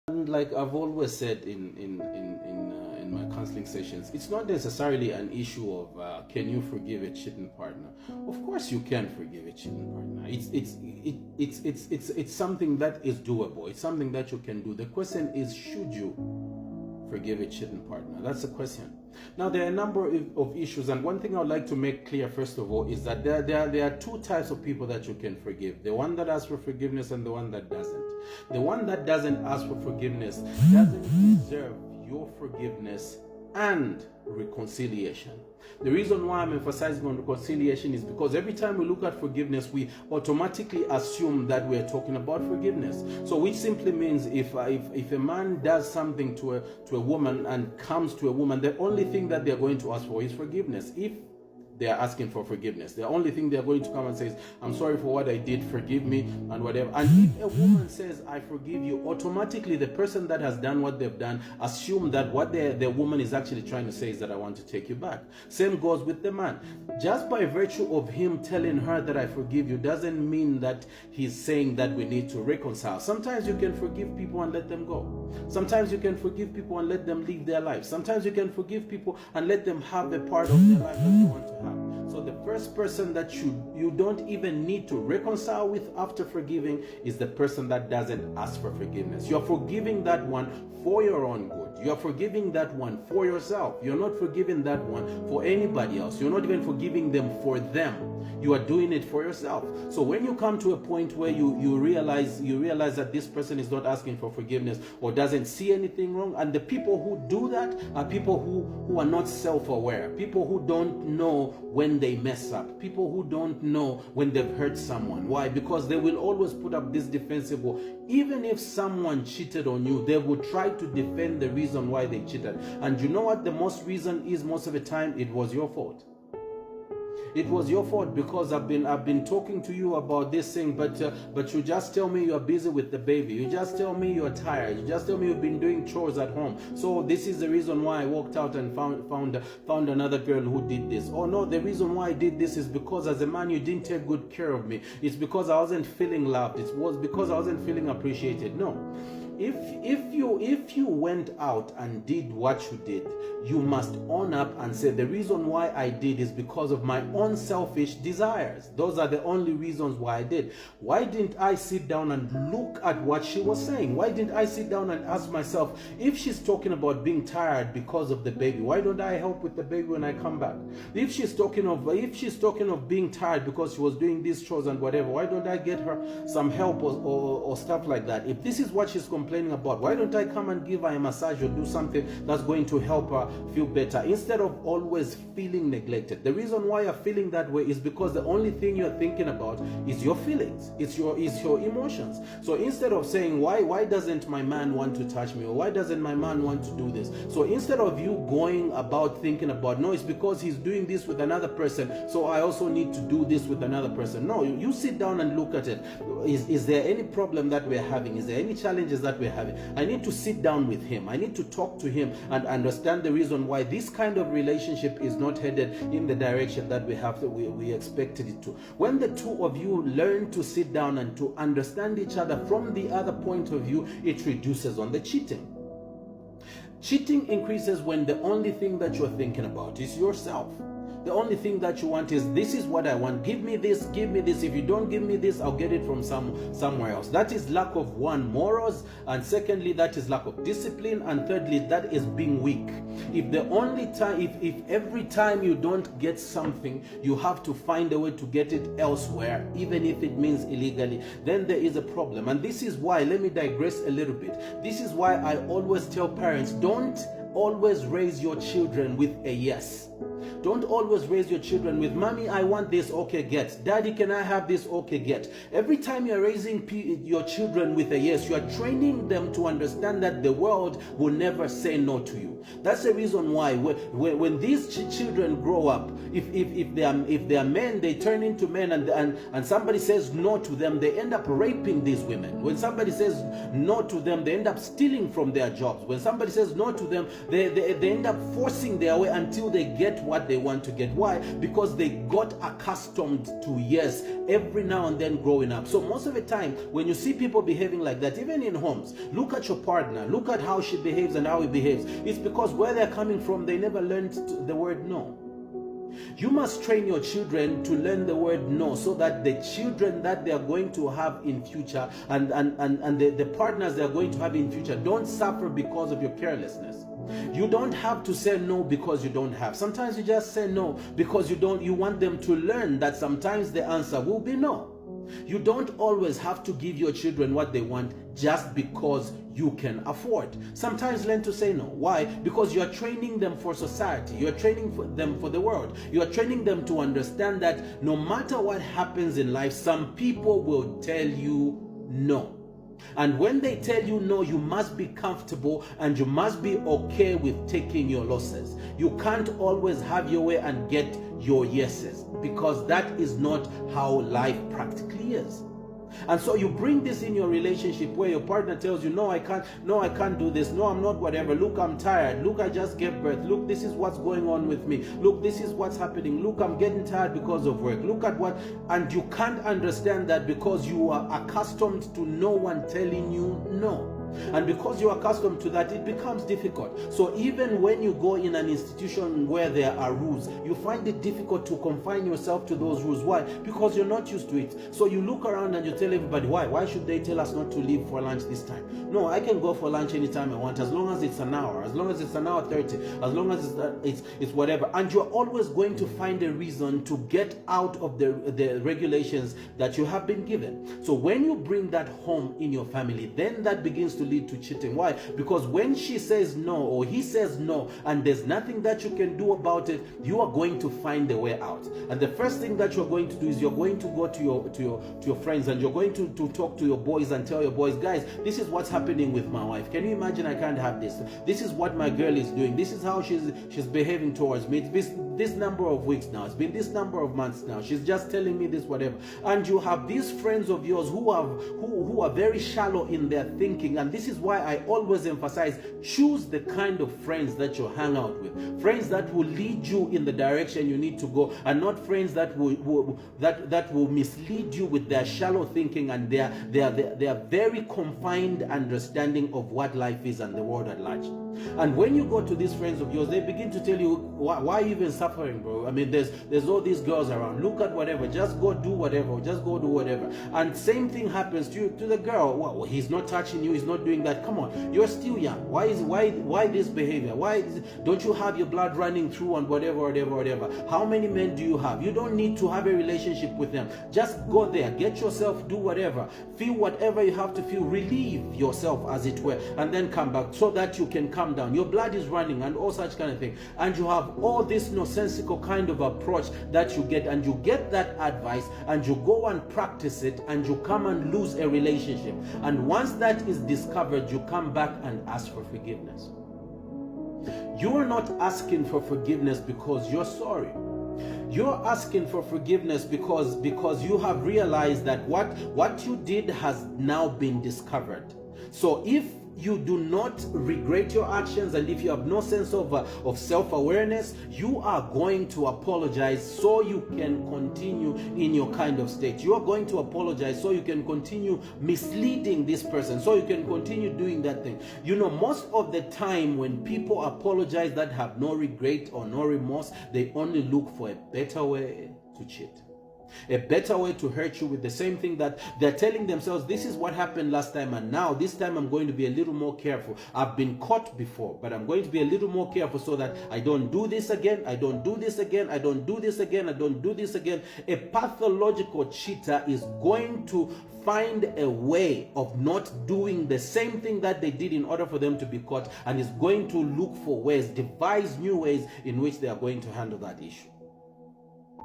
And like I've always said in my counseling sessions, it's not necessarily an issue of can you forgive a cheating partner. Of course, you can forgive a cheating partner. It's something that is doable. It's something that you can do. The question is, should you forgive a cheating partner? That's the question. Now, there are a number of issues, and one thing I would like to make clear first of all is that there are two types of people that you can forgive: the one that asks for forgiveness and the one that doesn't. The one that doesn't ask for forgiveness doesn't deserve your forgiveness and reconciliation. The reason why I'm emphasizing on reconciliation is because every time we look at forgiveness, we automatically assume that we're talking about forgiveness. So which simply means if a man does something to a woman and comes to a woman, the only thing that they're going to ask for is forgiveness. If they are asking for forgiveness, the only thing they're going to come and say is, I'm sorry for what I did, forgive me, and whatever. And if a woman says, I forgive you, automatically the person that has done what they've done assume that what the woman is actually trying to say is that I want to take you back. Same goes with the man. Just by virtue of him telling her that I forgive you doesn't mean that he's saying that we need to reconcile. Sometimes you can forgive people and let them go. Sometimes you can forgive people and let them live their lives. Sometimes you can forgive people and let them have a part of their life that you want to have. So the first person that you don't even need to reconcile with after forgiving is the person that doesn't ask for forgiveness. You're forgiving that one for your own good. You're forgiving that one for yourself. You're not forgiving that one for anybody else. You're not even forgiving them for them. You are doing it for yourself. So when you come to a point where you realize that this person is not asking for forgiveness or doesn't see anything wrong, and the people who do that are people who are not self-aware, people who don't know when they mess up, people who don't know when they've hurt someone. Why? Because they will always put up this defensive wall. Even if someone cheated on you, they will try to defend the reason why they cheated. And you know what the most reason is most of the time? It was your fault. It was your fault because I've been talking to you about this thing, but you just tell me you're busy with the baby. You just tell me you're tired. You just tell me you've been doing chores at home. So this is the reason why I walked out and found another girl who did this. Oh no, the reason why I did this is because as a man you didn't take good care of me. It's because I wasn't feeling loved. It was because I wasn't feeling appreciated. No. If you went out and did what you did, you must own up and say, the reason why I did is because of my own selfish desires. Those are the only reasons why I did. Why didn't I sit down and look at what she was saying? Why didn't I sit down and ask myself, if she's talking about being tired because of the baby, why don't I help with the baby when I come back? If she's talking of being tired because she was doing these chores and whatever, why don't I get her some help or stuff like that? If this is what she's complaining about, why don't I come and give her a massage or do something that's going to help her feel better, instead of always feeling neglected? The reason why you're feeling that way is because the only thing you're thinking about is your feelings, it's your emotions. So instead of saying, why doesn't my man want to touch me, or why doesn't my man want to do this, so instead of you going about thinking about, no, it's because he's doing this with another person, so I also need to do this with another person. No, you sit down and look at it. Is there any problem that we're having? Is there any challenges that we're having? I need to sit down with him. I need to talk to him and understand the reason why this kind of relationship is not headed in the direction that we expected it to. When the two of you learn to sit down and to understand each other from the other point of view, it reduces on the cheating. Cheating increases when the only thing that you're thinking about is yourself. The only thing that you want is, this is what I want. Give me this, give me this. If you don't give me this, I'll get it from somewhere else. That is lack of morals, and secondly, that is lack of discipline, and thirdly, that is being weak. If every time you don't get something, you have to find a way to get it elsewhere, even if it means illegally, then there is a problem. And this is why, let me digress a little bit. This is why I always tell parents, don't always raise your children with a yes. Don't always raise your children with, mommy, I want this, okay, get. Daddy, can I have this, okay, get. Every time you're raising your children with a yes, you are training them to understand that the world will never say no to you. That's the reason why when these children grow up, if they are men, they turn into men, and somebody says no to them, they end up raping these women. When somebody says no to them, they end up stealing from their jobs. When somebody says no to them, They end up forcing their way until they get what they want to get. Why? Because they got accustomed to yes every now and then growing up. So most of the time when you see people behaving like that, even in homes, look at your partner, look at how she behaves and how he behaves. It's because where they're coming from, they never learned the word no. You must train your children to learn the word no, so that the children that they are going to have in future and the partners they are going to have in future don't suffer because of your carelessness. You don't have to say no because you don't have. Sometimes you just say no because you want them to learn that sometimes the answer will be no. You don't always have to give your children what they want just because you can afford. Sometimes learn to say no. Why? Because you are training them for society. You are training them for the world. You are training them to understand that no matter what happens in life, some people will tell you no. And when they tell you no, you must be comfortable and you must be okay with taking your losses. You can't always have your way and get your yeses, because that is not how life practically is. And so you bring this in your relationship where your partner tells you, no, I can't do this. No, I'm not whatever. Look, I'm tired. Look, I just gave birth. Look, this is what's going on with me. Look, this is what's happening. Look, I'm getting tired because of work. Look at what, and you can't understand that because you are accustomed to no one telling you no. And because you're accustomed to that, it becomes difficult. So even when you go in an institution where there are rules, you find it difficult to confine yourself to those rules. Why? Because you're not used to it. So you look around and you tell everybody, why? Why should they tell us not to leave for lunch this time? No, I can go for lunch anytime I want, as long as it's an hour, as long as it's an hour 30, as long as it's whatever. And you're always going to find a reason to get out of the regulations that you have been given. So when you bring that home in your family, then that begins to lead to cheating. Why? Because when she says no or he says no and there's nothing that you can do about it, you are going to find a way out. And the first thing that you're going to do is you're going to go to your friends and you're going to talk to your boys and tell your boys, guys, this is what's happening with my wife. Can you imagine? I can't have this. This is what my girl is doing. This is how she's behaving towards me. It's this number of weeks now. It's been this number of months now. She's just telling me this, whatever. And you have these friends of yours who are very shallow in their thinking. And this is why I always emphasize, choose the kind of friends that you hang out with. Friends that will lead you in the direction you need to go, and not friends that will mislead you with their shallow thinking and their very confined understanding of what life is and the world at large. And when you go to these friends of yours, they begin to tell you, why are you even suffering, bro? I mean, there's all these girls around. Look at whatever. Just go do whatever. Just go do whatever. And same thing happens to the girl. Well, he's not touching you. He's not doing that. Come on, you're still young. Why this behavior? Don't you have your blood running through and whatever? How many men do you have? You don't need to have a relationship with them. Just go there. Get yourself. Do whatever. Feel whatever you have to feel. Relieve yourself, as it were, and then come back so that you can come down. Your blood is running and all such kind of thing. And you have all this nonsensical kind of approach that you get, and you get that advice and you go and practice it, and you come and lose a relationship. And once that is discovered, you come back and ask for forgiveness. You are not asking for forgiveness because you're sorry. You're asking for forgiveness because you have realized that what you did has now been discovered. So if you do not regret your actions, and if you have no sense of self-awareness, you are going to apologize so you can continue in your kind of state. You are going to apologize so you can continue misleading this person, so you can continue doing that thing. You know, most of the time when people apologize that have no regret or no remorse, they only look for a better way to cheat. A better way to hurt you with the same thing that they're telling themselves, this is what happened last time, and now this time I'm going to be a little more careful. I've been caught before, but I'm going to be a little more careful so that I don't do this again, I don't do this again, I don't do this again, I don't do this again. A pathological cheater is going to find a way of not doing the same thing that they did in order for them to be caught, and is going to look for ways, devise new ways in which they are going to handle that issue.